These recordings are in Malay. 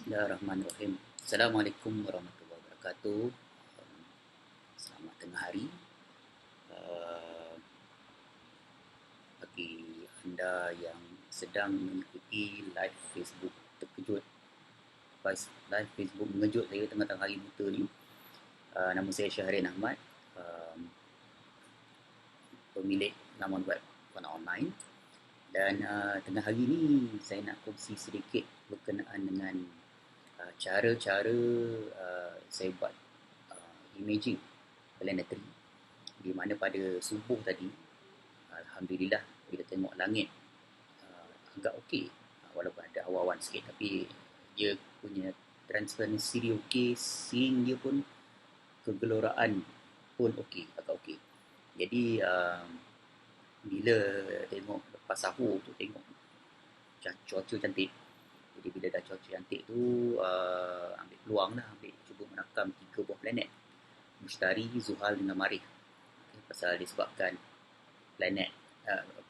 Bismillahirrahmanirrahim. Assalamualaikum warahmatullahi wabarakatuh. Selamat tengah hari. Uh, Bagi anda yang sedang mengikuti live Facebook terkejut, live Facebook mengejut saya tengah-tengah hari buta ni. Nama saya Syahrin Ahmad, um, pemilik laman web Fana Online. Dan tengah hari ni saya nak kongsi sedikit berkenaan dengan cara-cara saya buat imaging planetary, di mana pada subuh tadi, alhamdulillah, bila tengok langit agak okey, walaupun ada awan-awan sikit, tapi dia punya transparansi dia okey, seeing dia pun, kegeloraan pun okey, agak okey. Jadi bila tengok lepas sahur tu, tengok cuaca cantik. Jadi bila dah cuaca cantik tu, ambil peluang lah, cuba merakam 3 buah planet, Mushtari, Zuhal dengan Marikh. Okay, pasal disebabkan planet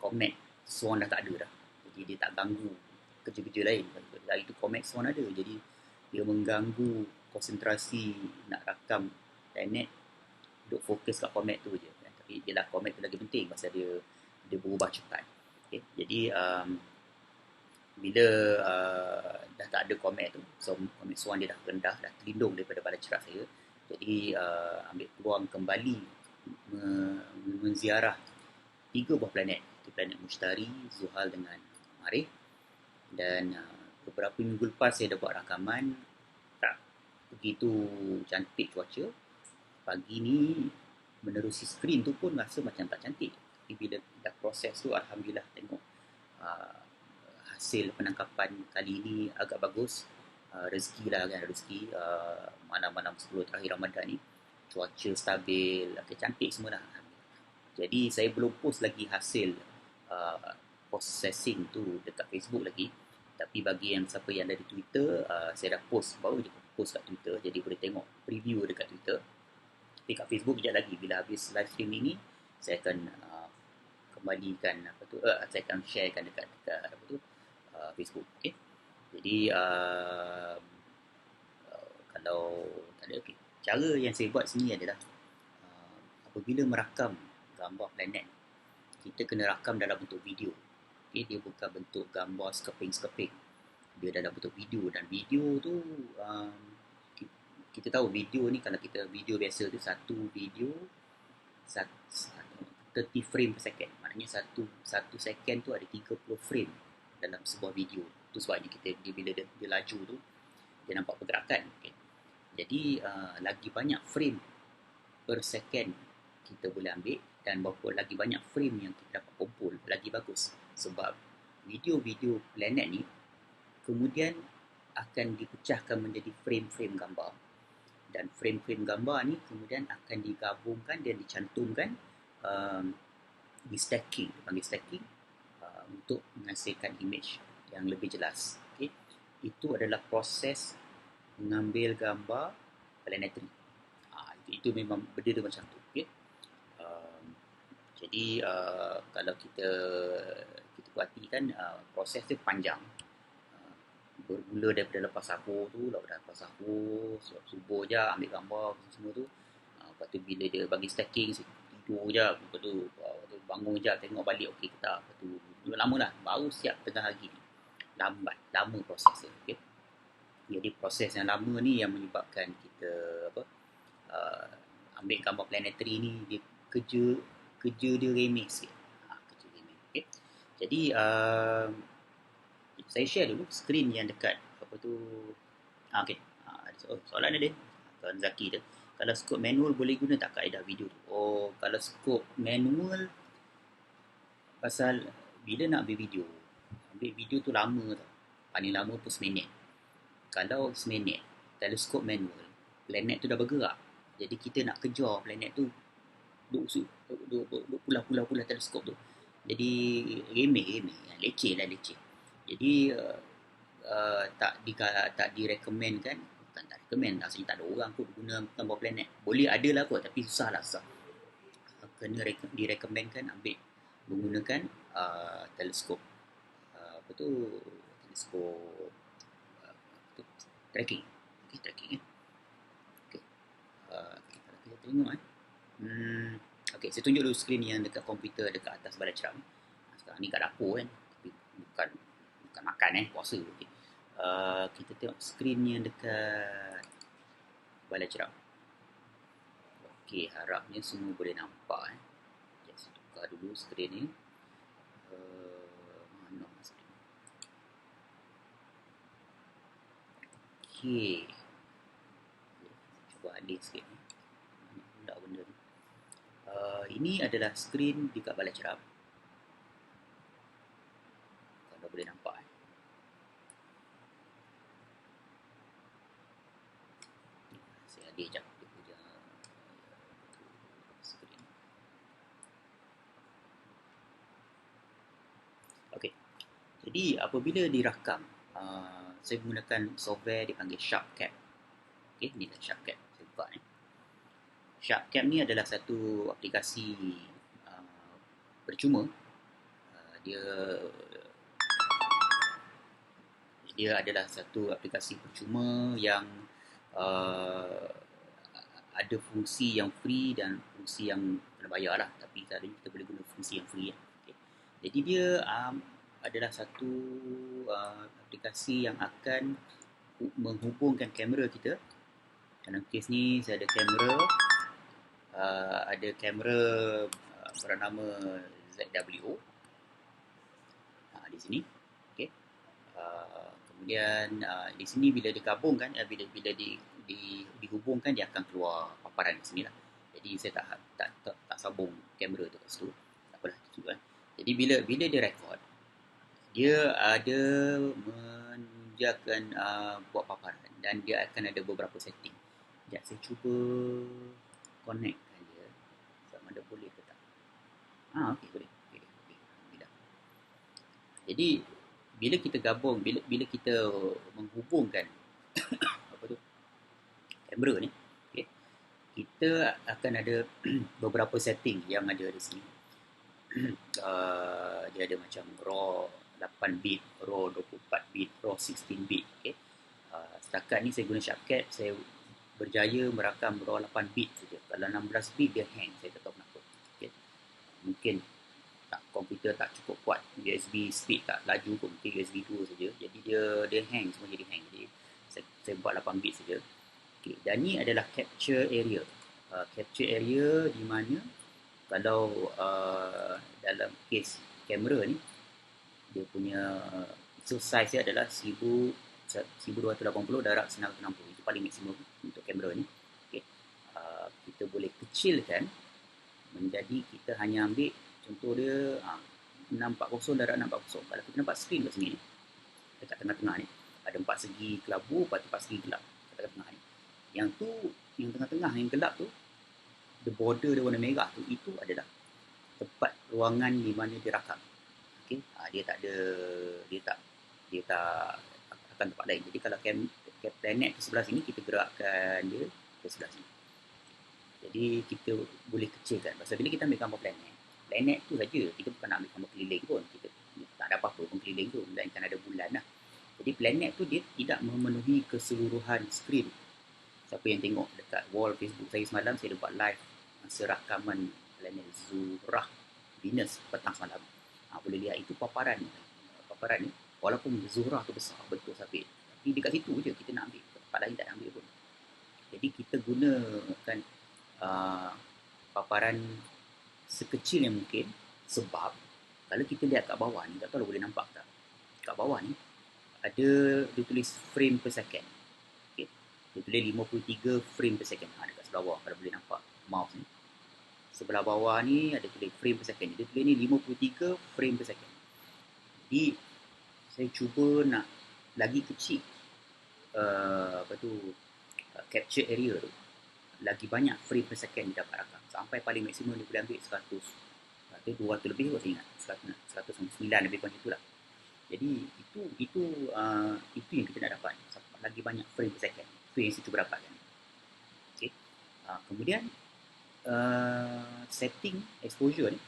komet Swan dah tak ada dah, jadi dia tak ganggu kerja-kerja lain. Hari tu komet Swan ada, jadi dia mengganggu konsentrasi nak rakam planet, duk fokus kat komet tu je. Tapi jelah komet tu lagi penting pasal dia berubah cepat. Okay, jadi bila dah tak ada komet tu, so komet Swan dia dah rendah, dah terlindung daripada bala cerah saya. Jadi ambil peluang kembali menziarah 3 buah planet, planet Mushtari, Zuhal dengan Marikh. Dan beberapa minggu lepas saya dah buat rakaman, tak begitu cantik cuaca. Pagi ni menerusi skrin tu pun rasa macam tak cantik. Tapi bila dah proses tu, alhamdulillah tengok hasil penangkapan kali ini agak bagus. Rezeki lah kan, rezeki malam-malam 10 terakhir Ramadan ni, cuaca stabil, cantik semua lah. Jadi saya belum post lagi hasil processing tu dekat Facebook lagi. Tapi bagi yang siapa yang ada di Twitter, saya dah post, baru je post kat Twitter, jadi boleh tengok preview dekat Twitter. Tapi kat Facebook kejap lagi, bila habis live stream ini, saya akan kembalikan saya akan sharekan dekat Facebook. Okay? Jadi kalau tak ada, okay, cara yang saya buat sini adalah apabila merakam gambar planet, kita kena rakam dalam bentuk video. Okay, dia bukan bentuk gambar scoping. Dia dalam bentuk video, dan video tu kita tahu video ni, kalau kita video biasa tu, satu video 30 frame per second. Maknanya satu second tu ada 30 frame dalam sebuah video. Tu sebabnya bila dia laju tu, dia nampak pergerakan. Okay. Jadi lagi banyak frame per second kita boleh ambil, dan berapa lagi banyak frame yang kita dapat kumpul, lagi bagus. Sebab video-video planet ni kemudian akan dipecahkan menjadi frame-frame gambar, dan frame-frame gambar ni kemudian akan digabungkan dan dicantumkan di stacking, dipanggil stacking, untuk menghasilkan image yang lebih jelas. Okay? Itu adalah proses mengambil gambar planetary. Itu memang benda dia macam tu. Okay? Jadi kalau kita perhatikan, proses dia panjang. Bermula daripada lepas sahur tu, lepas sahur, subuh je ambil gambar semua tu. Lepas tu bila dia bagi stacking, tidur je. Lepas tu bangun je, tengok balik okey ke tak. Lepas tu lama lah, baru siap tengah hari. Lama proses dia. Okay? Jadi proses yang lama ni yang menyebabkan kita ambil gambar planetary ni, dia kerja dia remeh sikit. Kerja remeh. Okay? Jadi saya share dulu skrin yang dekat apa tu. Okay. Soalan dia, Tuan Zaki tu, kalau skop manual boleh guna tak kaedah video tu? Kalau skop manual, pasal bila nak ambil video tu lama tau. Paling lama pun seminit. Kalau seminit, teleskop manual, planet tu dah bergerak. Jadi kita nak kejar planet tu, duk pulah teleskop tu. Jadi remeh, leceh. Jadi tak direkomendkan, bukan tak recommend, asalnya tak ada orang pun guna gambar planet. Boleh ada lah kot, tapi susah. Kena direkomendkan menggunakan teleskop teleskop Tracking. Okay, tracking. Okay. Kalau kita tengok okay, saya tunjuk dulu skrin yang dekat komputer dekat atas balai ceram. Sekarang ni kat dapur kan. Tapi bukan makan puasa. Okay. Kita tengok skrin yang dekat balai ceram. Okey, harapnya semua boleh nampak. Saya tukar dulu skrin ni. Mana skrin? Okey. Cuba alih sikit ni. Mana pula benda ni? Ini adalah skrin dekat balai ceram. Kalau boleh nampak. Saya alih sekejap. Okey. Jadi apabila dirakam, saya menggunakan software dipanggil SharpCap. Okey, ni adalah SharpCap. Saya buka ni. SharpCap ni adalah satu aplikasi percuma. Dia adalah satu aplikasi percuma yang ada fungsi yang free dan fungsi yang kena bayar lah. Tapi tadi kita boleh guna fungsi yang free. Okay. Jadi dia adalah satu aplikasi yang akan menghubungkan kamera kita. Dalam kes ni saya ada kamera bernama ZWO di sini. Okay. Kemudian di sini bila digabungkan, bila dihubungkan, dia akan keluar paparan di sini lah. Jadi saya tak sambung kamera tu kat situ. Tak apalah tu kan. Jadi bila dia record, dia ada menjaga buat paparan dan dia akan ada beberapa setting. Sekejap saya cuba connectkan dia. Sama ada boleh ke tak. Okey boleh. Okay. Jadi bila kita gabung, bila kita menghubungkan kamera ni, okay, kita akan ada beberapa setting yang ada di sini. Dia ada macam RAW 8 bit, RAW 24 bit, RAW 16 bit. Okay. Setakat ni saya guna SharpCap, saya berjaya merakam RAW 8 bit saja. Kalau 16 bit dia hang, saya tak tahu kenapa. Okay. Mungkin komputer tak cukup kuat, USB speed tak laju pun, mungkin USB 2 saja. Jadi dia hang, semua jadi hang. Jadi saya buat 8 bit saja. Okay. Dan ni adalah capture area. Capture area di mana kalau dalam kes kamera ni, dia punya pixel size dia adalah 1280 darab 960. Itu paling maksimum untuk kamera ni. Okay. Kita boleh kecilkan menjadi, kita hanya ambil contoh dia 640 darab 640. Kalau kita nampak skrin kat sini, dekat tengah-tengah ni, ada 4 segi kelabu, 4 segi gelap kat tengah ni. Yang tengah-tengah yang gelap tu, the border dia warna merah tu, itu adalah tempat ruangan di mana dia rakam. Okay? Dia tak akan tempat lain. Jadi kalau planet ke sebelah sini, kita gerakkan dia ke sebelah sini. Jadi kita boleh kecilkan. Pasal bila kita ambil gambar planet tu saja, kita bukan nak ambil gambar keliling pun. Kita tak ada apa-apa pun keliling tu, melainkan ada bulan lah. Jadi planet tu dia tidak memenuhi keseluruhan skrin. Siapa yang tengok dekat wall Facebook saya semalam, saya buat live masa rakaman planet Zurah Venus petang semalam. Boleh lihat itu paparan ni, walaupun Zurah tu besar betul sabit, tapi dekat situ je kita nak ambil, tempat lain tak nak ambil pun. Jadi kita gunakan paparan sekecil yang mungkin, sebab kalau kita lihat kat bawah ni, tak tahu boleh nampak tak, kat bawah ni ada dia tulis frame per second. Okay. Dia tulis 53 frame per second. Dekat sebelah bawah kalau boleh nampak mouse ni, sebelah bawah ni ada tulis frame per second. Dia tulis ni 53 frame per second. Jadi saya cuba nak lagi kecil capture area tu, lagi banyak frame per second dia dapat rakam. Sampai paling maksimum dia boleh ambil 100. 200 lebih kot saya ingat. 109 lebih kurang itulah. Jadi itu yang kita nak dapat. Lagi banyak frame per second. Itu yang saya cuba dapatkan. Okay. Kemudian setting exposure ni.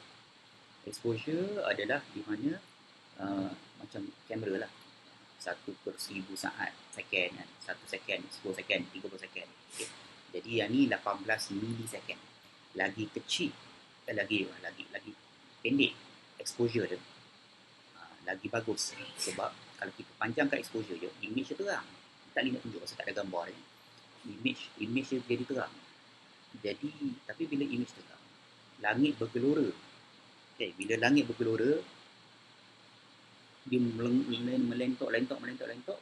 Exposure adalah di mana macam kamera lah. 1/1000 saat, second kan. 1 second, 10 second, 30 second. Okay. Jadi yang ni 18 milisecond. Lagi kecil, lagi pendek exposure dia, lagi bagus. Sebab kalau kita panjangkan exposure je, image dia terang. Tak boleh nak tunjuk pasal tak ada gambar dia. Image dia jadi terang. Jadi, tapi bila image terang, langit bergelora. Okay, bila langit bergelora, dia melentok,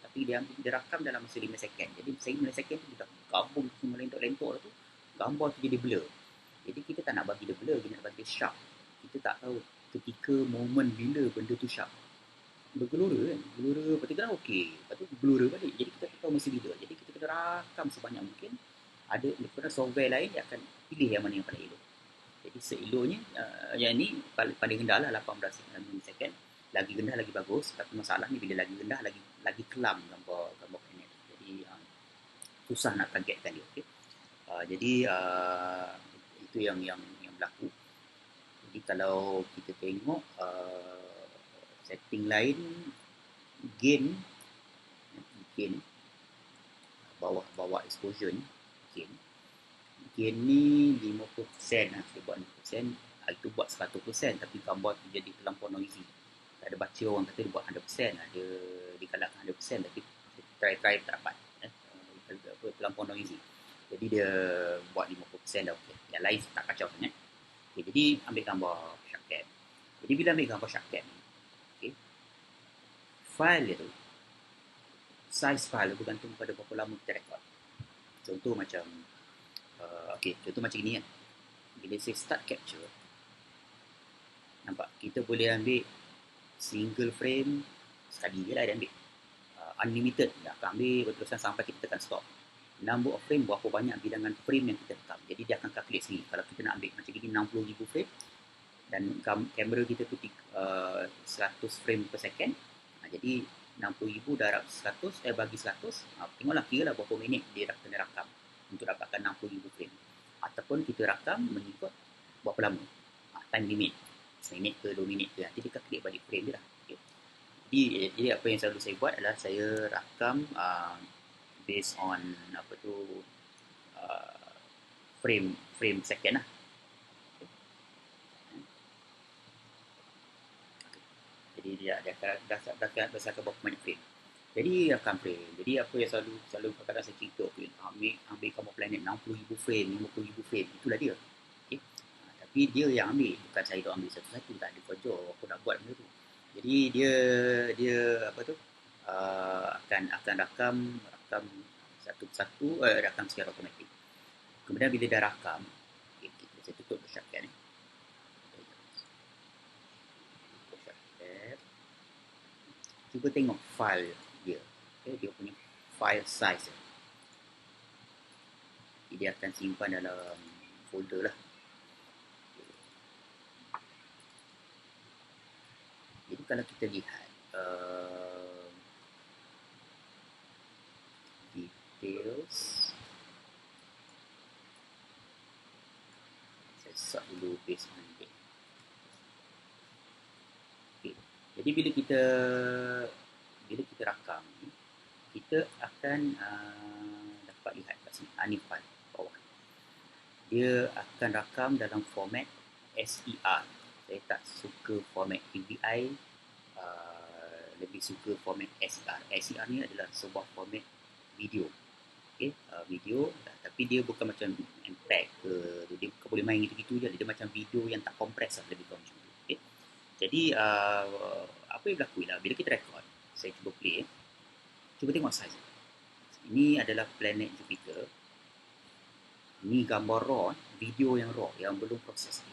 tapi dia rakam dalam masa 5 second. Jadi 5 second tu kita gabung semua melentok tu, gambar tu jadi blur. Jadi kita tak nak bagi dia blur, kita nak bagi dia sharp. Kita tak tahu ketika momen bila benda tu sharp. Bergelora kan, lepas tu kan okey, lepas tu gelora balik. Jadi kita tak tahu masa bila. Jadi kita kena rakam sebanyak mungkin. Ada daripada software lain yang akan pilih yang mana yang paling elok. Jadi seeloknya yang ni paling rendah lah 18 milisecond. Lagi rendah lagi bagus, tapi masalah ni bila lagi rendah lagi kelam gambar planet. Jadi susah nak targetkan dia. Okay? Jadi itu yang berlaku. Jadi kalau kita tengok setting lain, gain bawah exposure ni, gain ni 50% lah. Dia buat 50%, itu buat 100%, tapi gambar tu jadi terlampau noisy. Ada baca orang kata dia buat 100%, ada digalakkan 100%, tapi try tak dapat. Terlampau noisy. Jadi dia buat 50% dah okey. Yang lain tak kacau sangat. Okay, jadi ambil gambar Sharkcam. Jadi bila ambil gambar Sharkcam ni, okay, file dia tu, size file bergantung pada berapa lama kita record. Contoh macam contoh macam ni kan. Bila saya start capture, nampak kita boleh ambil single frame sekali je lah dia ambil. Unlimited, dia akan ambil berterusan sampai kita tekan stop. Number of frame, berapa banyak bilangan frame yang kita rekam. Jadi dia akan calculate sendiri. Kalau kita nak ambil macam gini 60,000 frame dan kamera kita tu 100 frame per second, jadi 60,000 darab 100 bagi 100, tengoklah kira lah berapa minit dia kena rakam untuk dapatkan 60,000 frame. Ataupun kita rakam mengikut berapa lama, time limit, 1 minit ke 2 minit ke, nanti dia calculate balik frame dia lah. Okay. Jadi apa yang selalu saya buat adalah saya rakam based on frame second lah. Jadi dia akan berdasarkan berapa banyak frame. Jadi rakam frame. Jadi apa yang selalu kadang-kadang saya cerita, ambil gambar planet 60,000 frame, 50,000 frame, itulah dia. Okay. Tapi dia yang ambil, bukan saya tu ambil satu-satu, tak ada kerja aku nak buat benda tu. Jadi dia akan rakam satu-satu, rakam secara automatik. Kemudian bila dah rakam, saya tutup Sharkcam ni. Cuba tengok file dia. Okay, dia punya file size. Dia akan simpan dalam folder lah. Jadi kalau kita lihat details, saya sort dulu based on date. Okay. Jadi bila kita rakam, kita akan dapat lihat kat sini, ni file bawah. Dia akan rakam dalam format SER. Saya tak suka format PVI, lebih suka format SER. SER ni adalah sebuah format video. Okay, video, tapi dia bukan macam MPEG ke, dia bukan boleh main gitu-gitu je. Dia macam video yang tak compress lah, lebih kurang macam tu. Okay. Jadi apa yang berlaku lah, bila kita record, saya cuba play, cuba tengok size. Ini adalah planet Jupiter. Ini gambar raw, video yang raw, yang belum proses ni.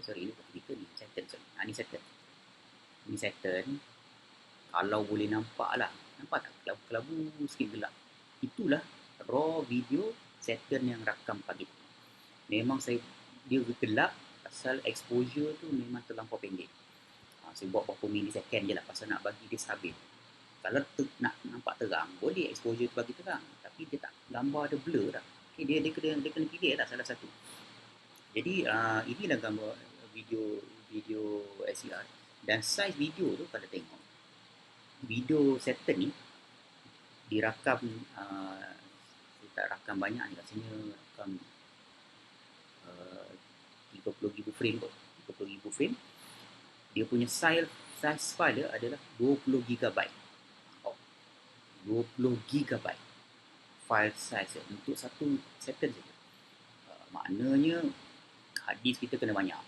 Sorry, ini Jupiter ni, Saturn. Ni Saturn. Ini Saturn. Kalau boleh nampak lah, nampak tak? Kelabu-kelabu sikit gelap. Itulah raw video Saturn yang rakam pagi. Memang dia gelap pasal exposure tu memang terlampau pendek. Saya buat berapa milisecond je lah pasal nak bagi dia stabil. Kalau nak nampak terang, boleh exposure tu bagi terang, tapi dia tak, gambar ada blur dah. Okay, dia kena pilih lah salah satu. Jadi inilah gambar video SER. Dan saiz video tu kalau tengok, video Saturn ni dirakam, saya tak rakam banyak ni, rasanya rakam 30,000 frame kot. 30,000 frame. Dia punya size file dia adalah 20 GB. Oh, 20 GB file size dia untuk satu Saturn saja. Maknanya hard disk kita kena banyak.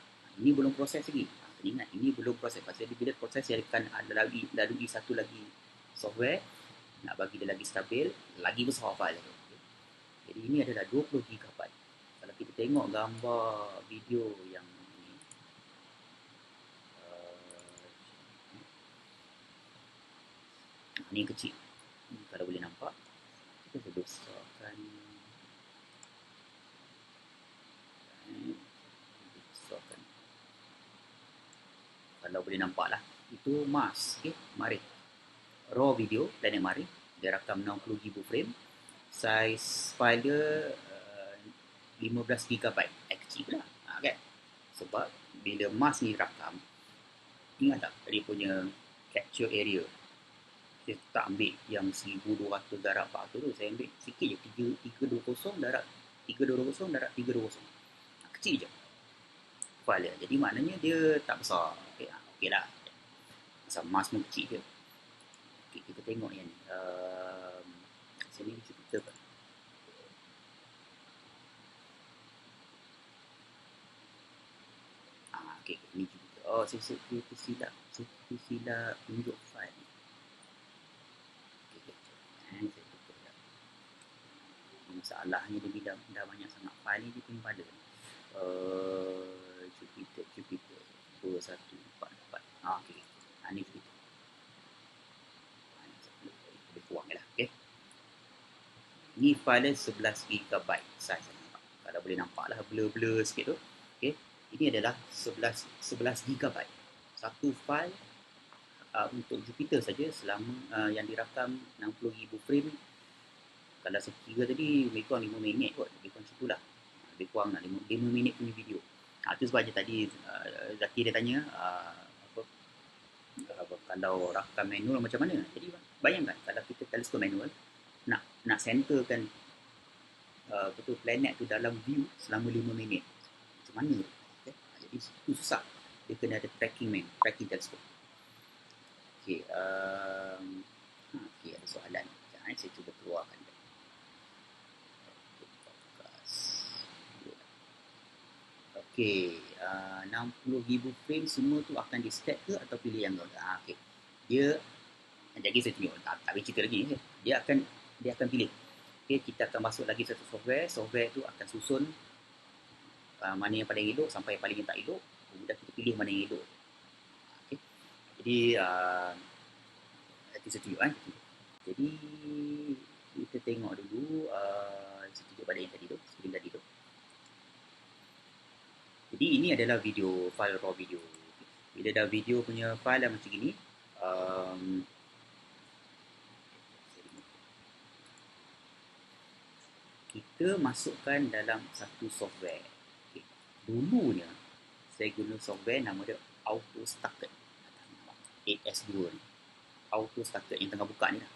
Ini belum proses lagi. Kena ingat, ini belum proses. Pasal bila proses, dia akan lalui satu lagi software nak bagi dia lagi stabil, lagi besar file tu. Jadi ini adalah 20 GB. Kalau kita tengok gambar video yang ini, ini kecil. Ini kalau boleh nampak, kita besarkan. Kalau boleh nampak lah, itu mask. Okay, mari. Raw video, dan yang mari. Dia rakam 60 GB frame. Size file dia 15 GB. Kecil pula. Kan? Sebab bila mask ni rakam, ingat tak dia punya capture area? Saya tak ambil yang 1200 darab 400 tu. Saya ambil sikit je. 320 darab 320 darab 320. Kecil je file dia. Jadi maknanya dia tak besar. Okey lah. Pasal mask pun kecil je. Okay, kita tengok yang ni. Sini kita apa? Okay, ni juga. Oh, saya silap tunjuk file. Okay, saya tutup dah. Masalahnya dia dah banyak sangat file ni, dia punya pada. Jupiter 2144. Okay. Ni Jupiter. Boleh buang je lah. Okay. Ni file 11 GB size. Kalau boleh nampak lah blur-blur sikit tu. Okay. Ini adalah 11 GB. Satu file untuk Jupiter saja selama yang dirakam 60,000 frame. Kalau saya kira tadi lebih kurang 5 minit kot. Lebih kurang macam lah. Lebih kurang 5 minit punya video. Itu sebab je tadi Zaki dia tanya kalau rakam manual macam mana. Jadi bayangkan kalau kita teleskop manual nak centerkan planet tu dalam view selama 5 minit. Macam mana? Okay? Jadi itu susah. Dia kena ada tracking teleskop. Okay, ada soalan. Saya cuba keluarkan. Okay, 60,000 frame semua tu akan di-stack ke atau pilih yang tu? Okay. Dia, jadi saya tunjuk, tak boleh cerita lagi. Dia akan pilih. Okay, kita akan masuk lagi satu software tu akan susun mana yang paling elok sampai yang paling tak elok. Kemudian kita pilih mana yang elok. Okay. Jadi, nanti saya tunjuk. Jadi, kita tengok dulu, saya tunjuk pada yang tadi tu, screen tadi tu. Jadi ini adalah video, file raw video. Bila dah video punya file macam gini, kita masukkan dalam satu software. Okay. Dulunya, saya guna software nama dia AutoStucker. 8S2 ni. AutoStucker yang tengah buka ni lah.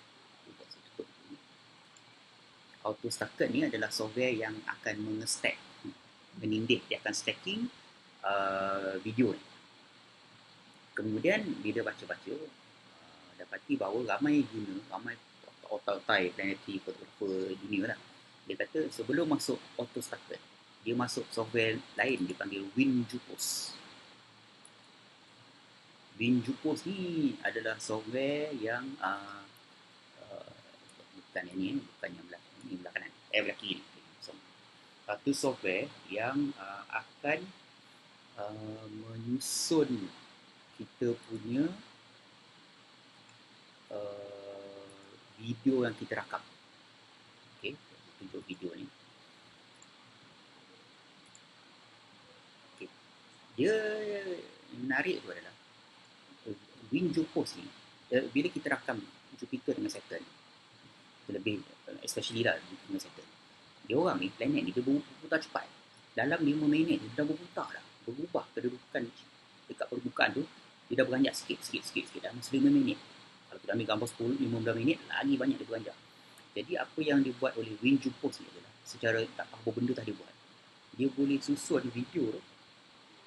AutoStucker ni adalah software yang akan mengestack, menindih, dia akan stacking video ni. Kemudian bila baca-baca, dapati bahawa ramai otak-otak planetary fotografer dunia lah. Dia kata sebelum masuk AutoStucker, dia masuk software lain dipanggil WinJupos. WinJupos ni adalah software yang bukan yang ni, bukan yang belah kanan, belah kiri. Satu software yang akan menyusun kita punya video yang kita rakam. Okay, tunjuk video ni. Okay. Dia menarik tu adalah WinJupos ni, bila kita rakam Jupiter dengan Saturn, terlebih especially lah dengan Saturn, dia orang ni, planet ni, dia berputar cepat. Dalam 5 minit, dia dah berputar dah. Berubah kedudukan dekat permukaan tu dia dah beranjak sikit dalam masa 5 minit. Kalau kita ambil gambar 10-15 minit, lagi banyak dia beranjak. Jadi apa yang dibuat oleh WinJupos ni adalah secara tak apa benda tak dia buat. Dia boleh susun video tu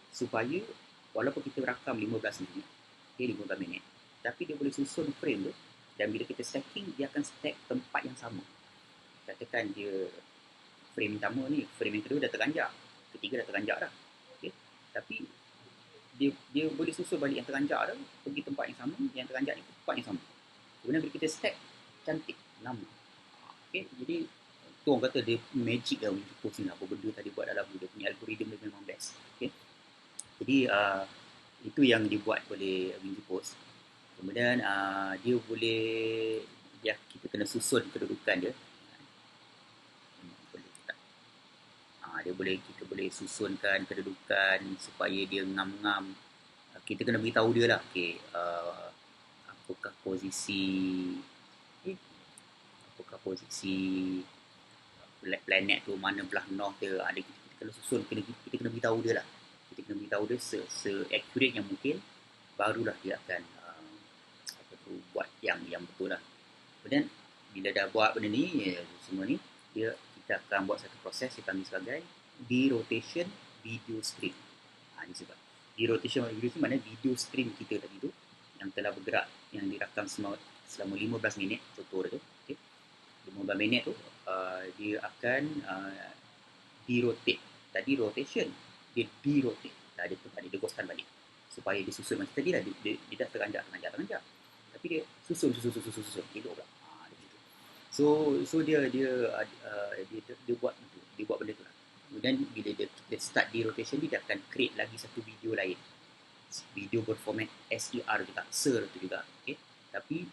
supaya walaupun kita rakam 15 minit, 15 minit, tapi dia boleh susun frame tu, dan bila kita stacking, dia akan stack tempat yang sama. Katakan dia frame pertama ni, frame yang kedua dah teranjak, ketiga dah teranjak dah. Okay? Tapi dia boleh susun balik yang teranjak tu, pergi tempat yang sama, yang teranjak ni tempat yang sama. Kemudian bila kita stack, cantik, lama. Okay? Jadi tu orang kata dia magic lah untuk post ni lah. Apa benda tadi buat dalam dia punya algoritma dia memang best. Okay? Jadi itu yang dibuat oleh WinJupos. Kemudian dia boleh, kita kena susun kedudukan dia. Kita boleh susunkan kedudukan supaya dia ngam-ngam. Kita kena beritahu dia lah, apakah posisi planet tu, mana belah north dia. Kita kena susun, kita kena beritahu dia lah. Kita kena beritahu dia se-accurate yang mungkin, barulah dia akan buat yang betul lah. Kemudian bila dah buat benda ni, semua ni, kita akan buat satu proses yang kami sebagai derotation video stream. Ini sebab derotation video stream maknanya video stream kita tadi tu yang telah bergerak, yang dirakam selama 15 minit, contoh dia tu. Okay? 15 minit tu dia akan derotate. Tadi rotation, dia derotate. Dia goskan balik supaya dia susun macam tadi lah. Dia dah teranjak. Tapi dia susun elok pula. So dia buat itu, dia buat benda tu lah. Kemudian bila dia start di rotation, dia akan create lagi satu video lain, video berformat SER juga, SER tu juga. Okay? Tapi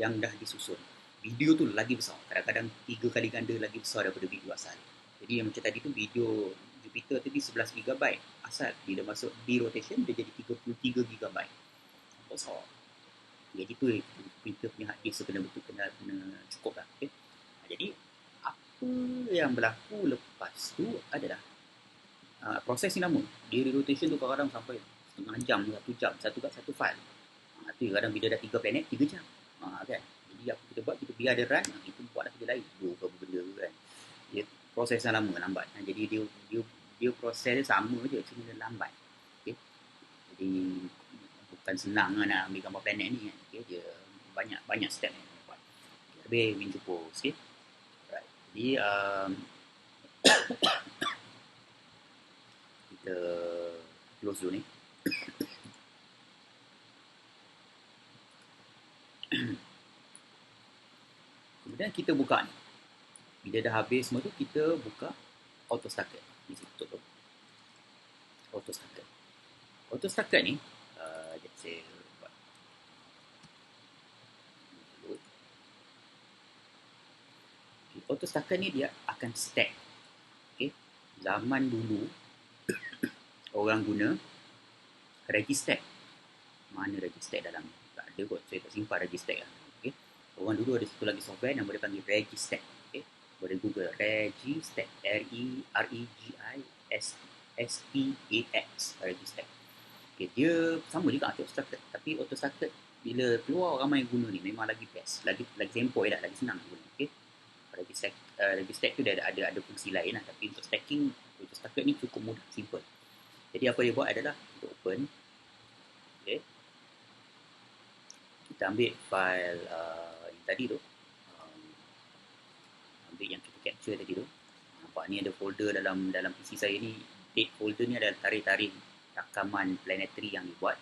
yang dah disusun, video tu lagi besar, kadang-kadang 3 kali ganda lagi besar daripada video asal. Jadi yang macam tadi tu, video Jupiter tadi 11GB asal, bila masuk di rotation dia jadi 33 GB besar. Jadi tu printer punya hard disk kena betul, kena cukup lah. Okay? Jadi apa yang berlaku lepas tu adalah proses ni lama. Dia rotation tu kadang-kadang sampai setengah jam, 1 jam, satu file. Tu kadang bila dah 3 planet, 3 jam. Kan? Jadi apa kita buat, kita biar dia run, kita buat lah kerja lain. Buat benda kan. Dia proses yang lama, lambat. Jadi dia proses dia sama je, cuma dia lambat. Okay? Jadi bukan senang lah nak ambil gambar planet ni kan. Okay? Dia banyak step yang buat. Habis WinJupos. Okay? Right. Jadi kita close dulu ni. Kemudian kita buka ni. Bila dah habis semua tu, kita buka auto starter. Ni saya tutup tu. Auto starter ni, saya buat dulu. Auto starter ni dia akan stack. Okay. Zaman dulu orang guna registack. Mana registack dalam ni? Tak ada kot, saya tak simpan registack lah. Okay. Orang dulu ada satu lagi software nama dia panggil Registack. Okay. Boleh Google Registack, Registax, Registack. Okay. Dia sama juga auto starter, tapi auto starter bila keluar ramai yang guna ni memang lagi best, lagi sempoi lah, lagi senang guna. Okay. Registack tu dia ada fungsi lain lah, tapi untuk stacking auto starter ni cukup mudah, simple. Jadi apa dia buat adalah kita open. Okay. Kita ambil file yang tadi tu, ambil yang kita capture tadi tu. Nampak ni ada folder dalam PC saya ni. Date folder ni adalah tarikh-tarikh rakaman planetary yang dibuat.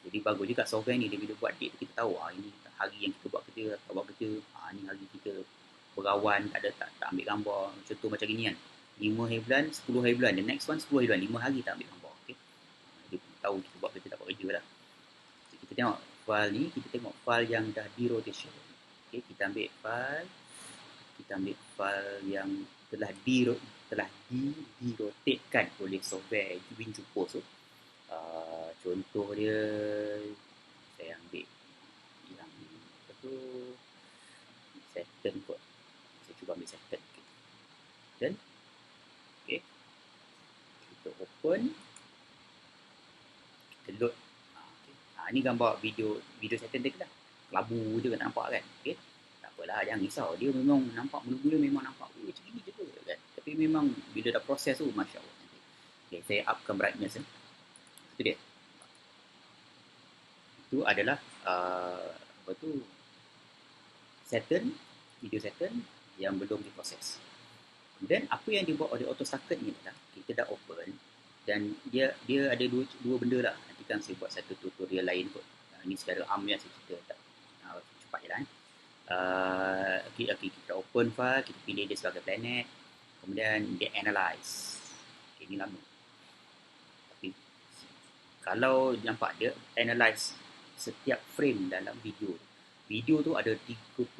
Jadi bagus juga software ni, dia bila buat date kita tahu ini hari yang kita buat kerja, ni hari kita berawan, tak ambil gambar. Contoh macam gini kan, 5 hari bulan, 10 hari bulan, the next one 10 hari bulan, 5 hari tak ambil gambar. Okay? Dia tahu kita buat kerja tak buat kerja lah. So, kita tengok file ni, kita tengok file yang dah di rotation. Okay, kita ambil file yang telah di-rotatekan oleh software WinJupos tu. Contoh dia, saya ambil yang apa tu, second kot. Saya cuba ambil second. Okay. Dan okay, kita open, kita load. Okay. Ni gambar video setting dia kan kelabu je kan, nampak kan. Okay? Tak apalah, jangan risau. Dia memang nampak mula-mula memang nampak macam ni je kan. Tapi memang bila dah proses tu, Masya Allah. Okay, saya upkan brightness. Itu dia. Itu adalah apa tu, setting, video setting yang belum diproses. Kemudian apa yang dibuat oleh AutoStucket ni adalah kita dah open dan dia ada dua benda lah. Nanti kan saya buat satu tutorial lain kot. Ini secara amnya saya cerita tak cepat je lah. Okay, kita open file, kita pilih dia sebagai planet. Kemudian dia analyze. Okay, ini lama. Tapi kalau nampak dia analyze setiap frame dalam video. Video tu ada 30,000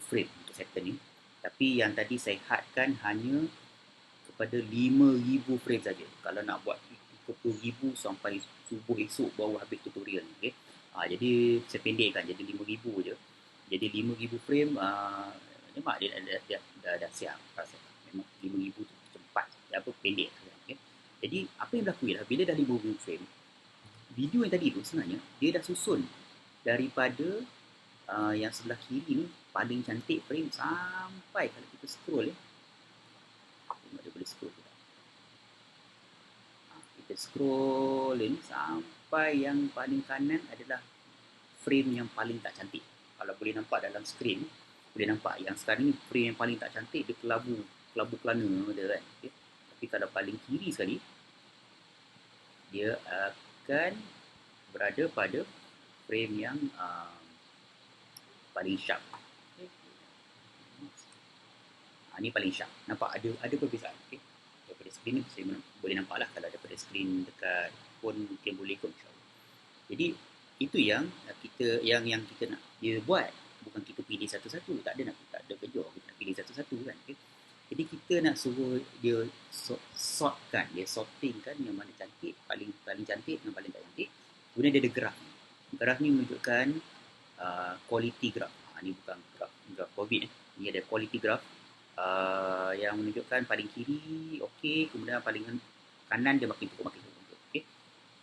frame untuk setting ni. Tapi yang tadi saya hadkan hanya kepada 5,000 frame saja. Kalau nak buat 30,000 sampai subuh esok baru habis tutorial ni. Okay? Jadi saya pendekkan jadi 5,000 je. Jadi 5,000 frame, memang dia dah siap. Memang 5,000 tu cepat, apa pendek. Okay? Jadi apa yang berlaku ialah bila dah 5,000 frame, video yang tadi tu sebenarnya dia dah susun daripada yang sebelah kiri ni paling cantik frame sampai kalau kita scroll ya. Tengok dia boleh scroll juga. Kita scroll ni sampai yang paling kanan adalah frame yang paling tak cantik. Kalau boleh nampak dalam screen, boleh nampak yang sekarang ni frame yang paling tak cantik dia kelabu kelana dia kan. Okay. Tapi kalau paling kiri sekali dia akan berada pada frame yang paling sharp. Ini paling sharp. Nampak ada perbezaan. Okay? Daripada skrin ni saya boleh nampak lah. Kalau daripada skrin dekat pun mungkin boleh kot, insyaAllah. Jadi itu yang kita nak dia buat. Bukan kita pilih satu-satu. Tak ada kerja kita nak pilih satu-satu kan. Okay? Jadi kita nak suruh dia sortkan, dia sortingkan yang mana cantik, paling cantik dengan paling tak cantik. Kemudian dia ada graf. Graf ni menunjukkan quality graph. Ini bukan graf COVID. Ini ada quality graph yang menunjukkan paling kiri okey, kemudian paling kanan dia makin turun. Okey.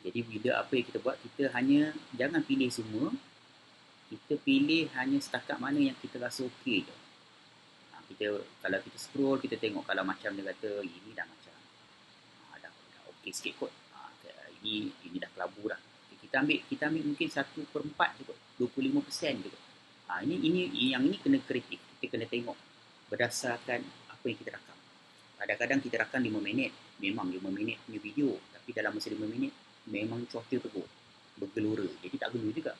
Jadi bila apa yang kita buat, kita hanya jangan pilih semua. Kita pilih hanya setakat mana yang kita rasa okey je. Kalau kita scroll, kita tengok kalau macam dia kata ini dah macam dah okey sikit kot. Ini dah kelabu dah. Kita ambil mungkin 1/4 je kot. 25% je kot. Ini kena kreatif. Kita kena tengok berdasarkan apa yang kita rakam. Kadang-kadang kita rakam 5 minit, memang 5 minit punya video, tapi dalam masa 5 minit memang cuaca tegur, bergelora, jadi tak gelu juga.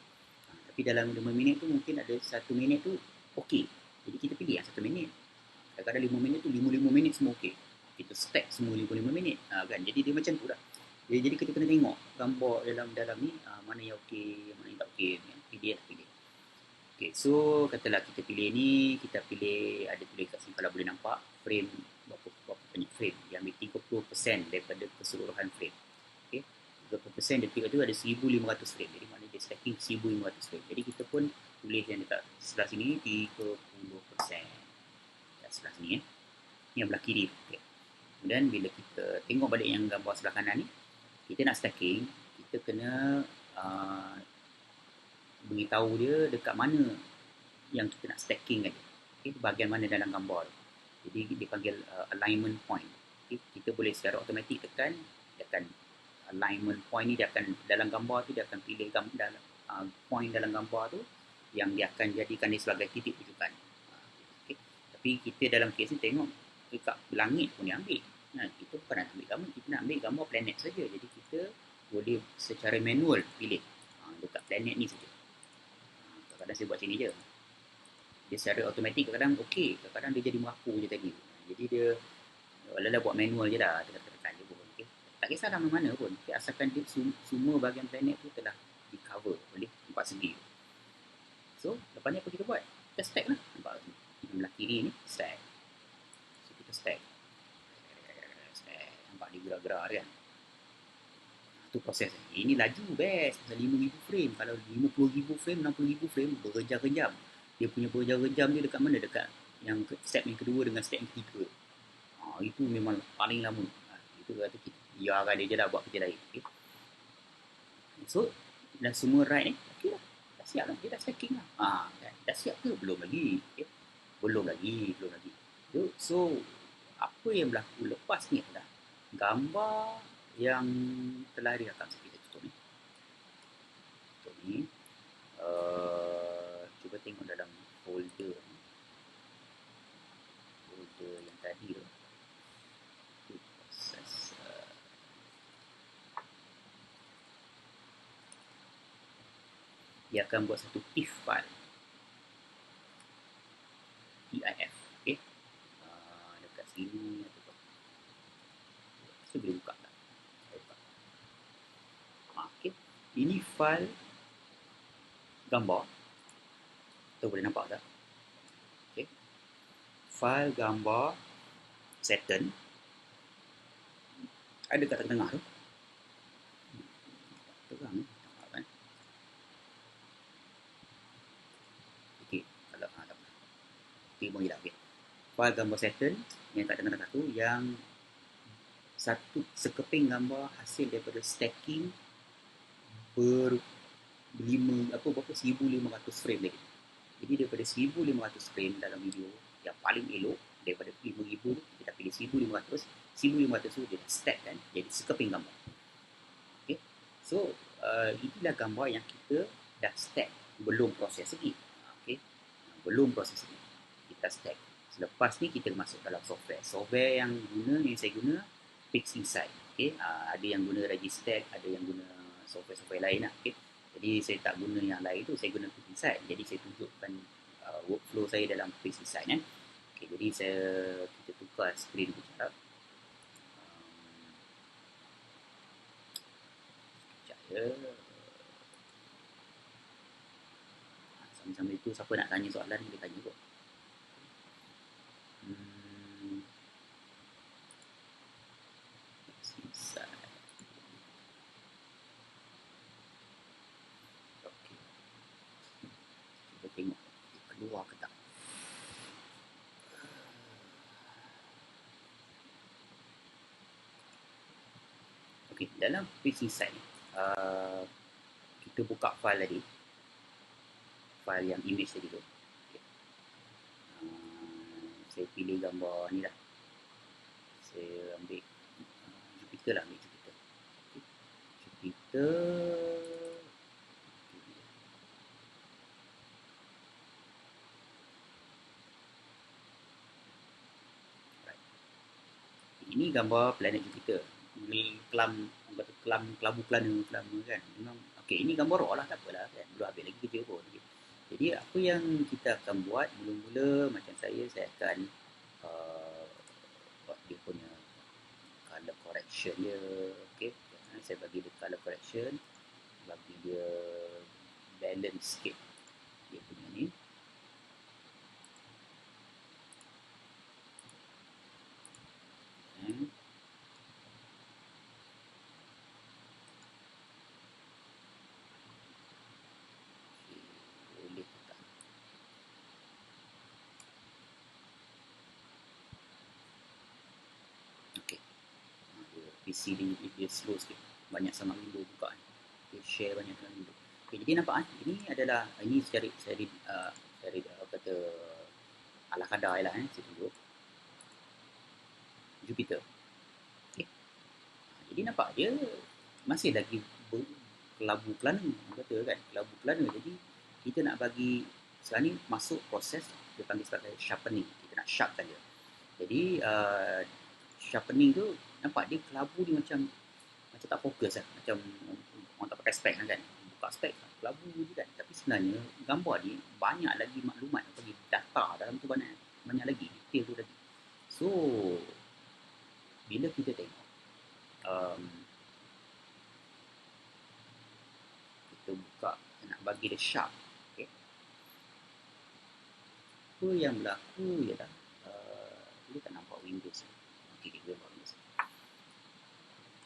Tapi dalam 5 minit tu mungkin ada 1 minit tu okey, jadi kita pilih yang 1 minit. Kadang-kadang 5 minit tu 5 minit semua okey, kita stack semua 5 minit kan, jadi dia macam tu lah. Jadi kita kena tengok gambar dalam ni mana yang okey, mana yang tak okey, pilih. Okay, so katalah kita pilih ni, kita pilih ada tulis kat sini kalau boleh nampak frame berapa banyak frame. Dia ambil 30% daripada keseluruhan frame. Okay, 30% daripada tu ada 1,500 frame. Jadi maknanya dia stacking 1,500 frame. Jadi kita pun tulis yang dekat sebelah sini 30%. Dekat sebelah sini ya. Yang belah kiri. Okay. Kemudian bila kita tengok balik yang gambar sebelah kanan ni, kita nak stacking, kita kena beritahu dia dekat mana yang kita nak stacking kan. Okay, bahagian mana dalam gambar tu. Jadi dipanggil alignment point. Okay, kita boleh secara automatik tekan, dia akan alignment point ni, dia akan dalam gambar tu dia akan pilih point dalam gambar tu yang dia akan jadikan dia sebagai titik rujukan. Okay. Tapi kita dalam kes ni tengok dekat langit pun dia ambil. Kita bukan nak ambil gambar, kita nak ambil gambar planet saja. Jadi kita boleh secara manual pilih dekat planet ni saja. Kadang-kadang saya buat sini je. Dia secara automatik kadang-kadang okey, kadang-kadang dia jadi merapu je tadi. Jadi dia walaupun buat manual je dah, tekan je pun. Okay. Tak kisah dalam mana pun. Okay. Asalkan dia semua bahagian planet tu telah di cover oleh 4 segi. So, lepas ni apa kita buat? Kita stack lah. Nampak yang belah kiri ni, stack. So, kita stack. Nampak dia gerak-gerak kan. Itu proses. Ini laju best. 5,000 frame. Kalau 50,000 frame, 60,000 frame, berjam-jam. Dia punya berjam-jam dia dekat mana? Dekat yang step yang kedua dengan step yang ketiga. Itu memang paling lama. Itu kata kita biarkan dia je lah buat kerja lain. Okay. So, dah semua right ni, okey lah. Dah siap lah, dia dah stacking lah. Kan? Dah siap ke? Belum lagi. Okay? Belum lagi. So, apa yang berlaku lepas ni adalah gambar yang telah direkam. Kita tutup ni. Cuba tengok dalam folder yang tadi tu. Proses dia akan buat satu TIFF file. TIF. Okay. Dekat sini atau saya boleh buka tak? Okay. Ini file gambar. Kita boleh nampak tak? Okay. File gambar Saturn. Ada kat tengah tu. Terang ni. Okey, kalau tak apa. Okey, boleh dah. Okey. File gambar Saturn yang kat tengah-tengah tu yang satu sekeping gambar hasil daripada stacking berapa 1500 frame lagi. Jadi daripada 1500 frame dalam video yang paling elok daripada 5000 kita pilih 1500 tu dia stack kan jadi sekeping gambar. Okay. So inilah gambar yang kita dah stack belum proses lagi. Okay. Belum proses lagi. Kita stack. Selepas ni kita masuk dalam software yang saya guna PixInsight. Okay. Ada yang guna Registack, ada yang guna software lain lah. Okay. Jadi saya tak guna yang lain tu, saya guna PixInsight. Jadi saya tunjukkan workflow saya dalam PixInsight kan. Okay, jadi kita tukar skrin sekejap. Sambil-sambil itu siapa nak tanya soalan boleh tanya kot. Tengok keluar ke tak. Okey, dalam PixInsight ni kita buka file tadi, file yang image tadi tu. Okay. Saya pilih gambar ni lah. Saya ambil Jupiter lah, ambil Jupiter. Okay. Jupiter. Ini gambar planet Jupiter. Kelabu plana kan. Memang okey, ini gambar raw lah, tak apalah kan. Belum habis lagi kerja pun. Jadi apa yang kita akan buat mula-mula macam saya akan buat dia punya color correction dia. Okey. Saya bagi dia color correction, bagi dia balance sikit dia punya ni. PC dia slow sikit, banyak sangat window buka kan. Okay, share banyak sangat window. Okay, jadi nampak kan, ini secara kata ala kadar lah saya tunjuk Jupiter. Okay. Jadi nampak dia masih lagi kelabu plana, kata kan, kelabu plana. Jadi kita nak bagi sekarang ni masuk proses dia panggil sebagai sharpening. Kita nak sharpkan dia. Jadi sharpening tu nampak dia kelabu ni macam tak fokus lah. Macam orang tak pakai spek kan. Buka spek kelabu je kan. Tapi sebenarnya gambar ni banyak lagi maklumat, bagi data dalam tu banyak lagi, detail tu lagi. So bila kita tengok kita buka nak bagi dia sharp, okay. Apa yang berlaku ialah dia tak nampak Windows. Okay, kita buat Windows.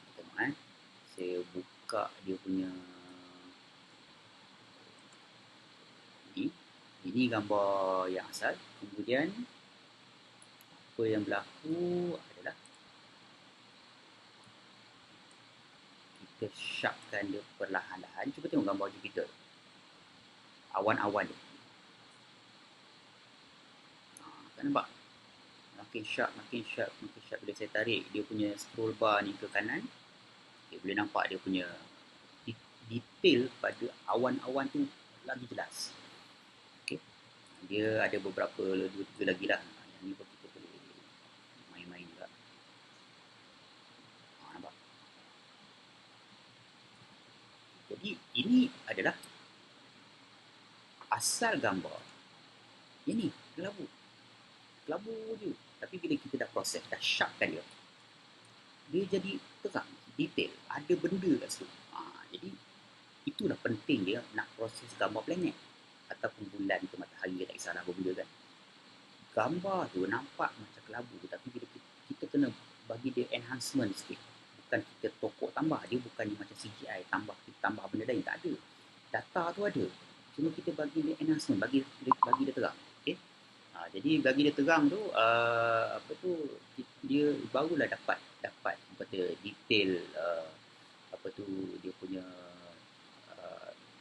Kita tengok saya buka dia punya ini gambar yang asal. Kemudian apa yang berlaku adalah kita kita sharpkan dia perlahan-lahan. Cuba tengok gambar Jupiter, awan-awan dia. Kan nampak? Makin sharp, makin sharp, makin sharp. Bila saya tarik dia punya scroll bar ni ke kanan, okay, boleh nampak dia punya detail pada awan-awan tu lagi jelas. Okay. Dia ada beberapa, 2-3 lagi lah. Yang ni pun kita boleh main-main juga. Nampak? Jadi ini adalah asal gambar. Ini kelabu. Kelabu je. Tapi bila kita dah proses, dah sharpkan dia, dia jadi terang, detail, ada benda kat situ. Jadi itulah penting dia nak proses gambar planet ataupun bulan ke matahari, tak kisahlah apa benda kan. Gambar tu nampak macam kelabu, tapi bila kita kena bagi dia enhancement sikit. Bukan kita tokok tambah, dia bukannya macam CGI tambah benda lain, tak ada. Data tu ada, cuma kita bagi dia enhancement, bagi dia terang. Okay? Jadi bagi dia terang tu, dia barulah dapat detail dia punya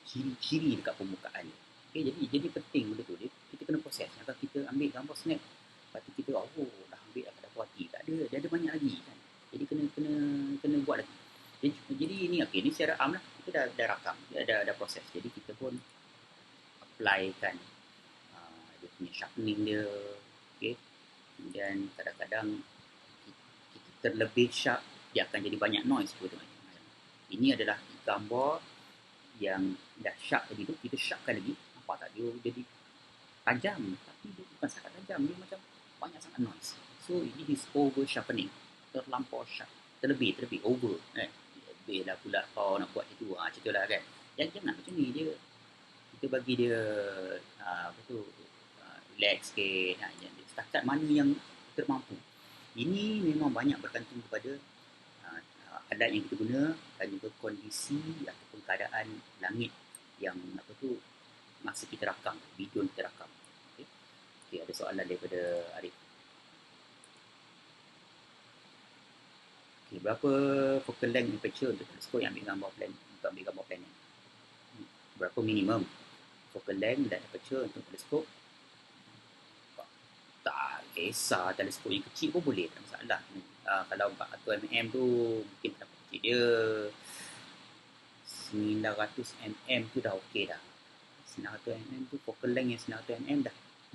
ciri-ciri dekat permukaan dia. Okay, jadi penting benda tu. Kita kena proses. Kalau kita ambil gambar snap, lepas tu kita dah ambil dah puas hati. Tak ada, dia ada banyak lagi kan. Jadi kena buat lagi. Jadi ini ni secara am lah. Kita dah rakam, dah proses. Jadi kita pun applykan dia punya sharpening dia. Okay. Kemudian kadang-kadang kita terlebih sharp, dia akan jadi banyak noise. Ini adalah gambar yang dah sharp tadi tu, kita sharpkan lagi. Nampak tak? Dia jadi tajam, tapi dia bukan sangat tajam, dia macam banyak sangat noise. So ini is over sharpening, terlampau sharp, terlebih over. Lebih lah pula kau nak buat itu, macam tu lah kan. Jangan macam ni, kita bagi dia relax sikit. Setakat mana yang termampu. Ini memang banyak bergantung kepada alat yang kita guna dan juga kondisi ataupun keadaan langit yang masa kita rakam, video kita rakam. Okay, ada soalan daripada Arif. Okay, berapa focal length aperture untuk teleskop yang ambil gambar planet? Berapa minimum focal length dan aperture untuk teleskop? Tak kisah, teleskop yang kecil pun boleh, tak masalah. Kalau 400mm tu mungkin tak kecil dia, 900mm tu dah okey dah. 900mm tu focal length yang 900mm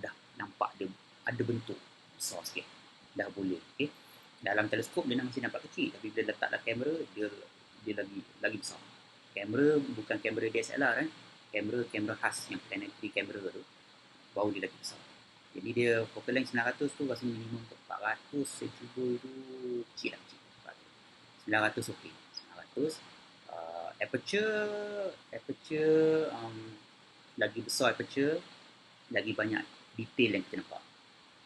dah nampak dia ada bentuk besar sikit, dah boleh. Okay? Dalam teleskop dia masih nampak kecil, tapi bila letaklah kamera dia lagi besar. Kamera bukan kamera DSLR kan, kamera khas yang planetary camera tu, baru dia lagi besar. Jadi dia focal length 900 tu rasa minimum untuk 400 saya cuba tu kecil. 900 okey. 900 aperture lagi besar aperture, lagi banyak detail yang kita nampak.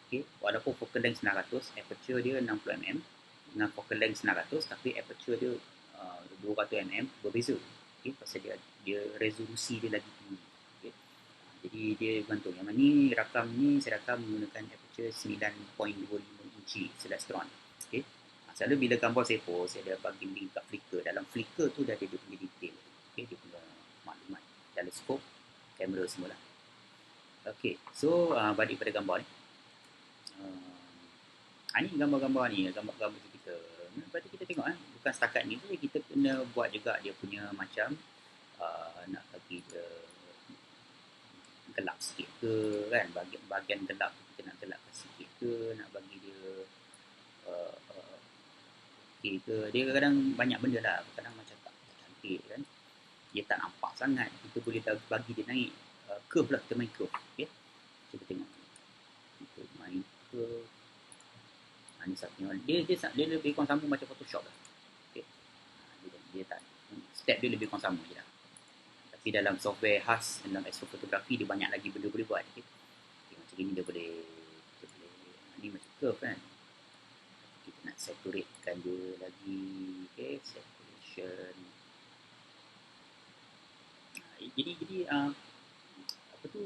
Okey, walaupun focal length 900, aperture dia 60mm dengan focal length 900, tapi aperture dia 200mm berbeza. Okey, pasal dia resolusi dia lagi tinggi. Jadi dia gantung. Yang ni saya rakam menggunakan aperture 9.25 inci selestron. Okay. Selalu bila gambar saya post, saya ada bagi link kat Flickr. Dalam Flickr tu dah ada dia punya detail. Okay, dia punya maklumat. Teleskop, kamera semua lah. Okay, so balik pada gambar ni. Ini gambar-gambar ni, gambar-gambar kita. Berarti kita tengok bukan setakat ni tu, kita kena buat juga dia punya macam nak bagi dia gelap sikit ke kan, bahagian gelap kita nak gelapkan sikit ke, nak bagi dia okey ke. Dia kadang banyak benda lah, kadang macam tak cantik kan, dia tak nampak sangat, kita boleh bagi dia naik curve lah, kita main curve. Okay, cuba tengok kita main curve. Ni satu dia lebih kurang sama macam Photoshop lah. Okay, dia tak, step dia lebih kurang sama je lah. Tapi dalam software khas dalam astrofotografi dia banyak lagi benda boleh buat. Okay, macam ni dia boleh ni macam curve kan, kita nak saturatekan dia lagi. Okay, saturation. Jadi apa tu,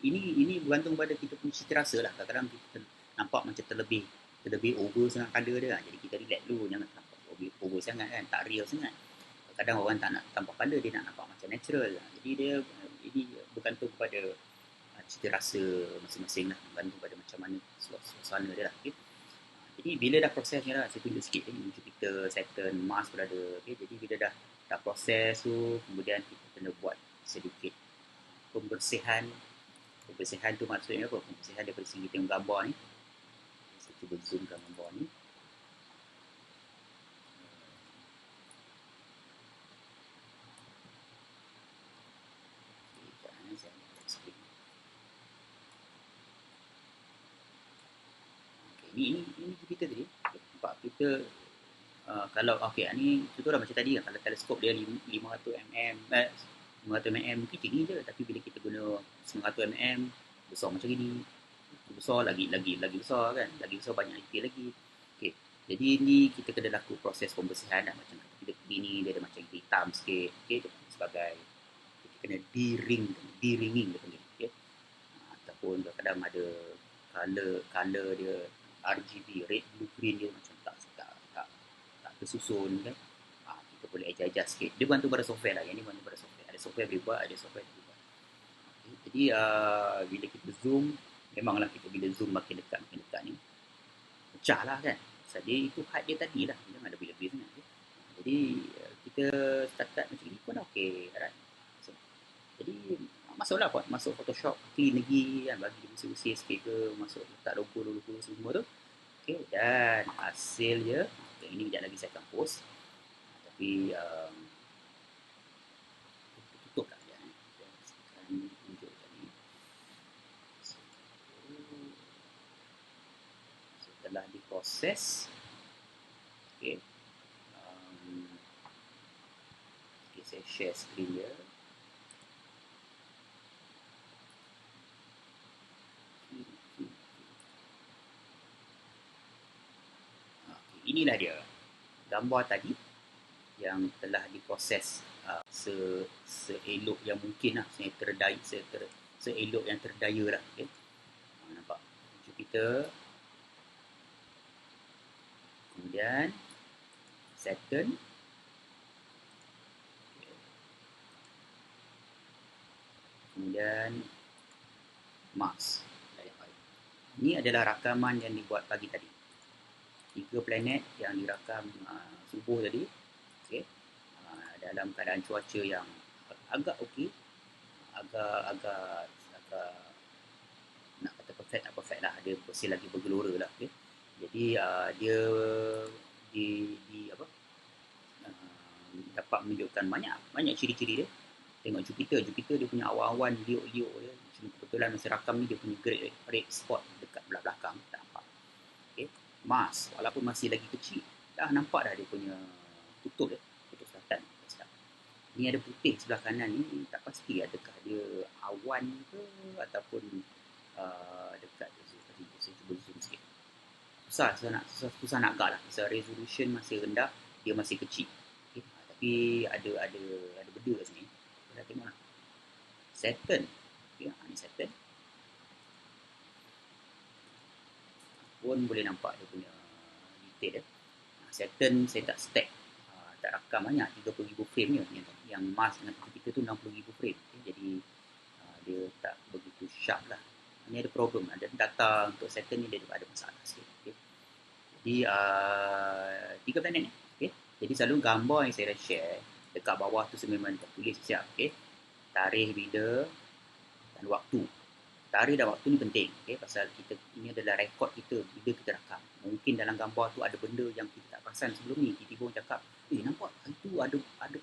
ini bergantung pada kita punya cita rasa lah. Kadang-kadang kita nampak macam terlebih over sangat colour dia. Jadi kita relax dulu, jangan nampak over sangat kan, tak real sangat. kadang orang tak nak tambah colour, dia nak nampak macam natural. Jadi dia ini bergantung pada cita rasa masing-masing lah, bergantung pada macam mana suasana dia lah. Okay? Jadi bila dah prosesnya lah, saya tunjuk sikit Jupiter, Saturn, Mars berada. Okay? Jadi bila dah proses tu, kemudian kita kena buat sedikit pembersihan. Pembersihan tu maksudnya apa? Pembersihan daripada segi tengok gambar ni. Saya cuba zoomkan gambar ni. Ini Jupiter tadi. Nampak kita kalau okey ni contohlah macam tadi kan, kalau teleskop dia 500 mm 500 mm mungkin tinggi je, tapi bila kita guna 900 mm besar macam ni, besar lagi besar kan, lagi besar banyak detail lagi. Okey, jadi ni kita kena lakukan proses pembersihan lah, macam kita ni dia ada macam hitam sikit, okey, sebagai kita kena de-ringing dia panggil, okey. Ataupun kadang ada color dia RGB, red, blue, green dia macam tak tersusun kan. Kita boleh adjust sikit. Dia bantu pada software lah. Yang ni bantu pada software. Ada software boleh buat, ada software boleh buat. Okay. Jadi bila kita zoom, memanglah kita bila zoom makin dekat ni, pecah lah kan. So, dia itu height dia tadi lah. Jangan lebih-lebih sangat. Okay. Jadi kita start macam ni pun okey. Right? So, jadi masuklah buat masuk Photoshop, clean lagi kan, bagi dia bersih-bersih sikit ke, masuk letak logo semua tu. Okey, dan hasil dia, okay, ini sekejap lagi saya akan post. Tapi tutup lah sekejap. Saya akan tunjuk tadi. Setelah diproses, okey, saya share screen dia. Inilah dia gambar tadi yang telah diproses seelok yang mungkin lah, seelok yang terdaya lah. Okay? Nampak Jupiter, kemudian Saturn, kemudian Mars. Ini adalah rakaman yang dibuat pagi tadi. 3 planet yang dirakam subuh tadi, okay. Dalam keadaan cuaca yang agak okey, agak nak kata perfect lah, dia masih lagi bergelora lah, okay. Jadi dia dapat menunjukkan banyak ciri-ciri dia. Tengok Jupiter dia punya awan-awan liuk-liuk dia. Kebetulan masa rakam ni dia punya great red spot dekat belah belakang, tak nampak. Okay. Mars, walaupun masih lagi kecil, dah nampak dah dia punya kutub selatan. Ni ada putih sebelah kanan ni, tak pasti adakah dia awan ke ataupun dekat saya cuba zoom sikit. Susah nak agak lah, sebab resolution masih rendah, dia masih kecil. Okay. Tapi ada benda kat sini. Kita tengok lah. Saturn. Okay, ni Saturn. Pun boleh nampak dia punya detail dia. Saturn saya tak stack, tak rakam banyak, 30,000 frame je. Yang Mars dengan Jupiter tu 60,000 frame. Okay, jadi dia tak begitu sharp lah. Ini ada problem, ada data untuk Saturn ni dia ada masalah sikit. Okay. Jadi 3 planet ni. Okay. Jadi selalu gambar yang saya share dekat bawah tu saya memang tulis siap. Okay. Tarikh bila dan waktu. Tarikh dan waktu ni penting, okay? Pasal ini adalah rekod kita bila kita rakam. Mungkin dalam gambar tu ada benda yang kita tak perasan sebelum ni. Tiba-tiba orang cakap, nampak itu ada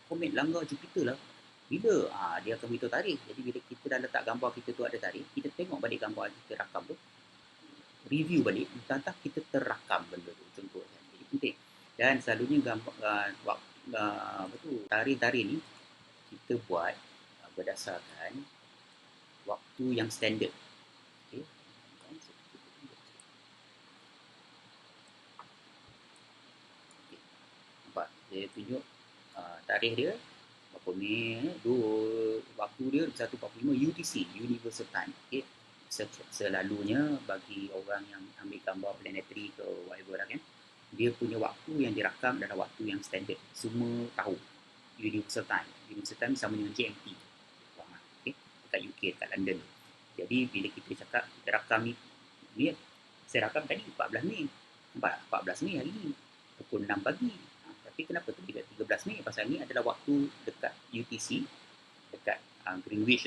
komet langgar Jupiter lah. Bila? Dia akan beritahu tarikh. Jadi bila kita dah letak gambar kita tu ada tarikh, kita tengok balik gambar kita rakam tu, review balik, entah kita terakam benda tu, contohnya. Jadi penting. Dan selalunya gambar tarikh-tarikh ni kita buat berdasarkan waktu yang standard. Okay. Nampak? Saya tunjuk tarikh dia berapa waktu dia 1:45 UTC, Universal Time. Okay. Selalunya bagi orang yang ambil gambar planetary ke whatever lah kan, dia punya waktu yang dirakam adalah waktu yang standard, semua tahu. Universal Time. Universal Time sama dengan GMT. Okay? Dekat UK, dekat London. Jadi bila kita cakap, kita rakam ni saya rakam tadi 14 Mei. 14 Mei hari ni. Pukul 6 pagi. Tapi kenapa tu bila 13 Mei? Pasal ni adalah waktu dekat UTC, dekat Greenwich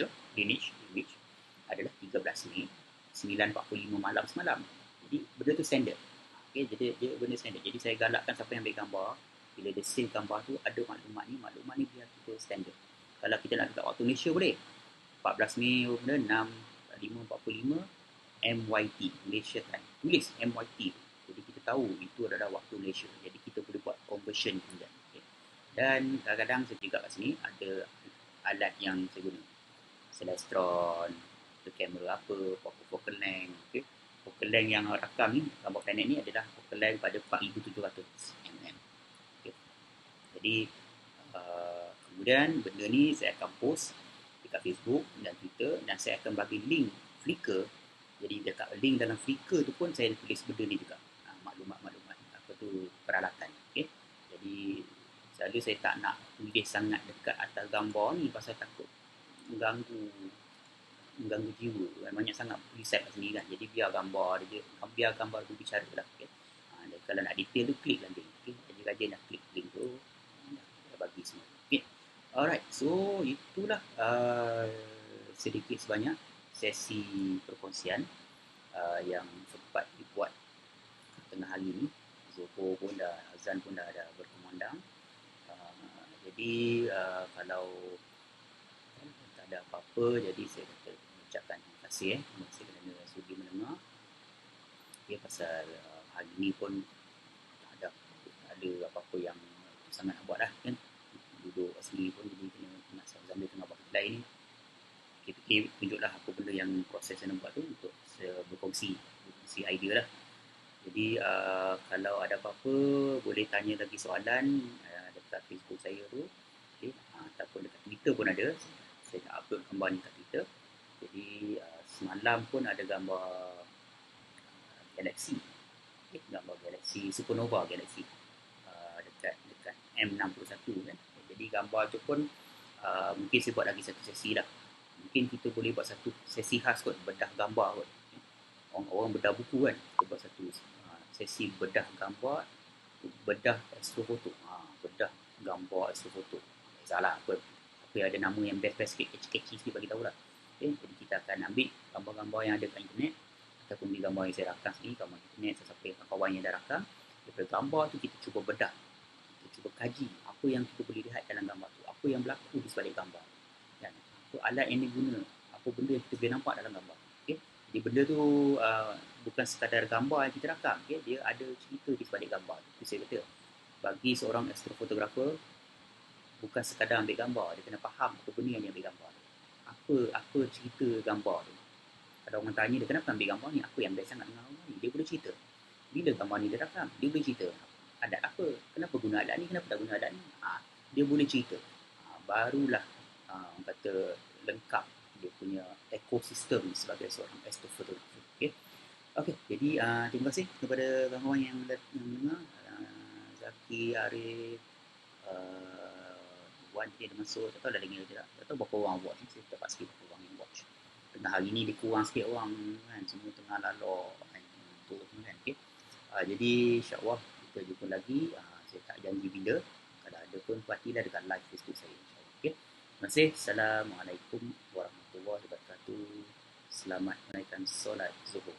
adalah 13 Mei, 9.45 malam semalam. Jadi benda tu standard. Okay, jadi dia benda standard. Jadi saya galakkan siapa yang ambil gambar, bila dia save gambar tu ada maklumat ni biar kita standard. Kalau kita nak letak waktu Malaysia boleh. 14 Mei benda 6.45 MYT, Malaysia Time. Tulis MYT. Jadi kita tahu itu adalah waktu Malaysia. Jadi kita boleh buat conversion juga. Okay. Dan kadang-kadang saya juga kat sini ada alat yang saya guna. Celestron, kamera apa, focal length. Okay. Focal length yang rakam ni, gambar planet ni adalah focal length pada 4700 mm. Okay. Jadi kemudian benda ni saya akan post dekat Facebook dan Twitter, dan saya akan bagi link Flickr. Jadi dekat link dalam Flickr tu pun saya tulis benda ni juga, maklumat-maklumat apa tu, peralatan. Okay. Jadi selalu saya tak nak tulis sangat dekat atas gambar ni pasal takut mengganggu jiwa. Banyak sangat tulisan kat sini kan. Jadi biar gambar berbicara lah. Okay. Dan kalau nak detail tu klik lah link. Okay. Rajin nak klik link tu, dah bagi semua. Okay. Alright, so itulah sedikit sebanyak sesi perkongsian yang sempat dibuat tengah hari ni. Zuhur pun dah, azan pun dah ada berkumandang. Jadi kalau tak ada apa-apa, jadi saya kata ucapkan terima kasih terima kasih kerana sudi mendengar. Okay, pasal hari ni pun tak ada apa-apa yang sangat nak buat lah kan. Duduk kat sini pun jadi kena sambil tengah buat kedai ni. Fikir tunjuklah apa benda yang proses yang nak buat tu untuk berkongsi idea lah. Jadi kalau ada apa-apa boleh tanya lagi soalan dekat Facebook saya tu. Okay. Ataupun dekat Twitter pun ada. Saya nak upload gambar ni kat Twitter. Jadi semalam pun ada gambar galaksi. Okay. Gambar galaksi, supernova galaksi dekat M61 kan. Jadi gambar tu pun mungkin saya buat lagi satu sesi lah. Mungkin kita boleh buat satu sesi khas kot, bedah gambar kot. Orang-orang bedah buku kan, kita buat satu sesi bedah gambar, bedah astrofoto. Bedah gambar astrofoto. Salah apa yang ada nama yang best-best sikit, kecil-kecil sikit bagi tahu lah. Okay, jadi kita akan ambil gambar-gambar yang ada kat internet, ataupun di gambar yang saya rakam sini, gambar internet, sesiapa kawan yang dah rakam. Daripada gambar tu kita cuba bedah, kita cuba kaji apa yang kita boleh lihat dalam gambar tu, apa yang berlaku di sebalik gambar. Kan? Apa alat yang diguna, apa benda yang kita boleh nampak dalam gambar. Okay? Jadi benda tu bukan sekadar gambar yang kita rakam, okay? Dia ada cerita di sebalik gambar. Itu saya kata, bagi seorang astrofotografer, bukan sekadar ambil gambar, dia kena faham apa benda yang dia ambil gambar. Apa cerita gambar tu. Ada orang tanya dia, kenapa ambil gambar ni, apa yang best sangat dengan gambar ni, dia boleh cerita. Bila gambar ni dia rakam, dia boleh cerita adat apa, kenapa guna adat ni, kenapa tak guna adat ni, dia boleh cerita. Barulah orang kata lengkap dia punya ekosistem sebagai seorang astrofotografer. Okay, jadi terima kasih kepada kawan-kawan yang mendengar. Zaki, Arif, Wan dia dah masuk, tak tahu dah dengar ke tak. Tak tahu berapa orang watch, saya dapat sikit berapa orang yang watch. Tengah hari ni dia kurang sikit orang kan, semua tengah lalok tu kan. Okay. Jadi insyaAllah kita jumpa lagi. Saya tak janji bila, kalau ada pun perhatilah dekat live Facebook saya. Okay. Terima kasih. Assalamualaikum warahmatullahi wabarakatuh. Selamat menaikkan solat zuhur.